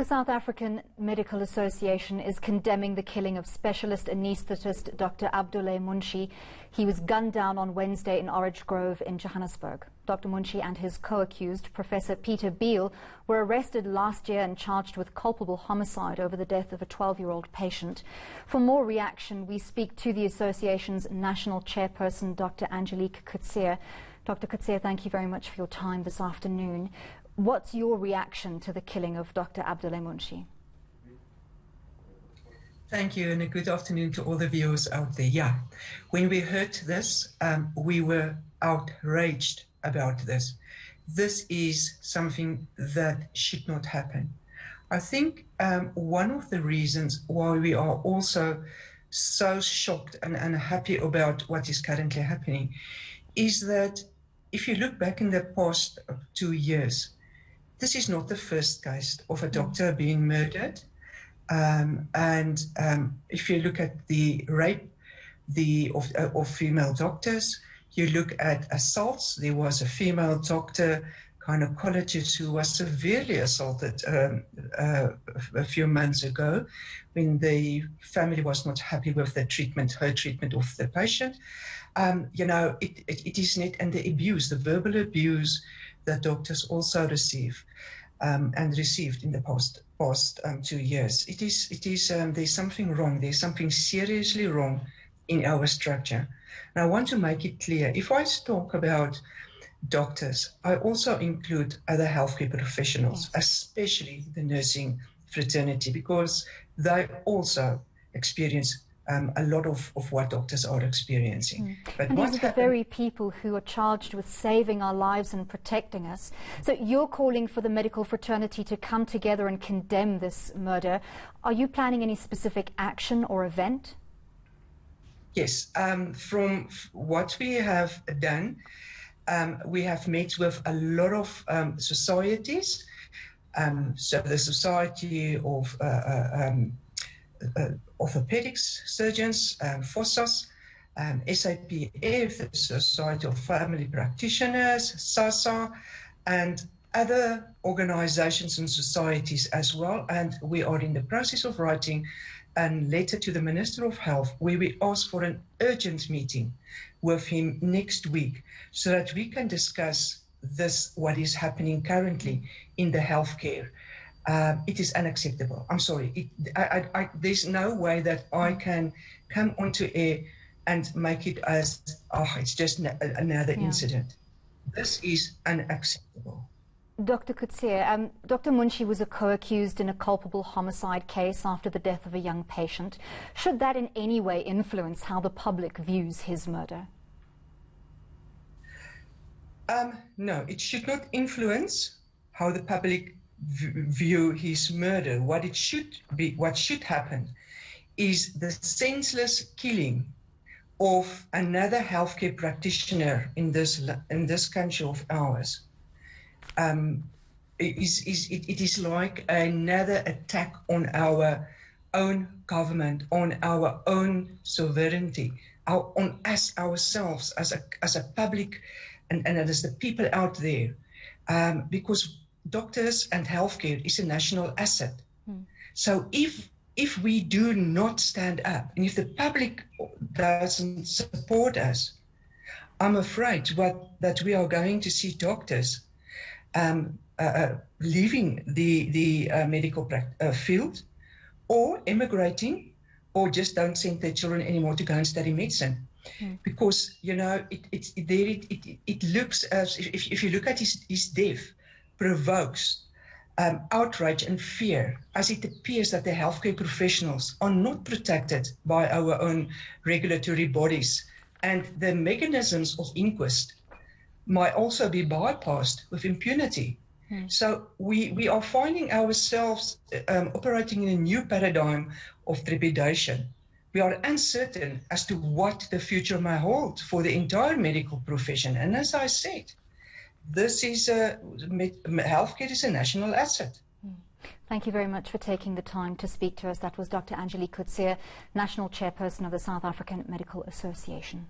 The South African Medical Association is condemning the killing of specialist anaesthetist Dr Abdulhay Munshi. He was gunned down on Wednesday in Orange Grove in Johannesburg. Dr Munshi and his co-accused, Professor Peter Beale, were arrested last year and charged with culpable homicide over the death of a 12-year-old patient. For more reaction, we speak to the association's national chairperson, Dr Angelique Coetzee. Dr Coetzee, thank you very much for your time this afternoon. What's your reaction to the killing of Dr Abdulhay Munshi? Thank you, and a good afternoon to all the viewers out there. Yeah, when we heard this, we were outraged about this. This is something that should not happen. I think one of the reasons why we are also so shocked and unhappy about what is currently happening is that if you look back in the past 2 years, this is not the first case of a doctor being murdered. If you look at the rape of female doctors, you look at assaults. There was a female doctor, gynecologist, who was severely assaulted a few months ago when the family was not happy with the treatment, her treatment of the patient. It is not, and the abuse, the verbal abuse that doctors also receive and received in the past 2 years. There's something wrong. There's something seriously wrong in our structure. And I want to make it clear, if I talk about doctors, I also include other healthcare professionals, especially the nursing fraternity, because they also experience a lot of what doctors are experiencing. But and these are the very people who are charged with saving our lives and protecting us. So you're calling for the medical fraternity to come together and condemn this murder. Are you planning any specific action or event? Yes. From what we have done, we have met with a lot of societies. So the Society of Orthopedics Surgeons, FOSSAS, SAPF, the Society of Family Practitioners, SASA, and other organizations and societies as well. And we are in the process of writing a letter to the Minister of Health where we ask for an urgent meeting with him next week so that we can discuss what is happening currently in the healthcare. It is unacceptable. I'm sorry. There's no way that I can come onto air and make it as, it's just another incident. This is unacceptable. Dr Coetzee, Dr Munshi was a co-accused in a culpable homicide case after the death of a young patient. Should that in any way influence how the public views his murder? No, it should not influence how the public view his murder. What should happen is the senseless killing of another healthcare practitioner in this country of ours. It is like another attack on our own government, on our own sovereignty, on us ourselves as a public and as the people out there, because doctors and healthcare is a national asset. So if we do not stand up, and if the public doesn't support us, I'm afraid that we are going to see doctors leaving the medical field, or immigrating, or just don't send their children anymore to go and study medicine. Because it looks as if you look at his death, provokes outrage and fear, as it appears that the healthcare professionals are not protected by our own regulatory bodies, and the mechanisms of inquest might also be bypassed with impunity. So we are finding ourselves operating in a new paradigm of trepidation. We are uncertain as to what the future may hold for the entire medical profession. And as I said, this is healthcare is a national asset. Thank you very much for taking the time to speak to us. That was Dr Angelique Coetzee, National Chairperson of the South African Medical Association.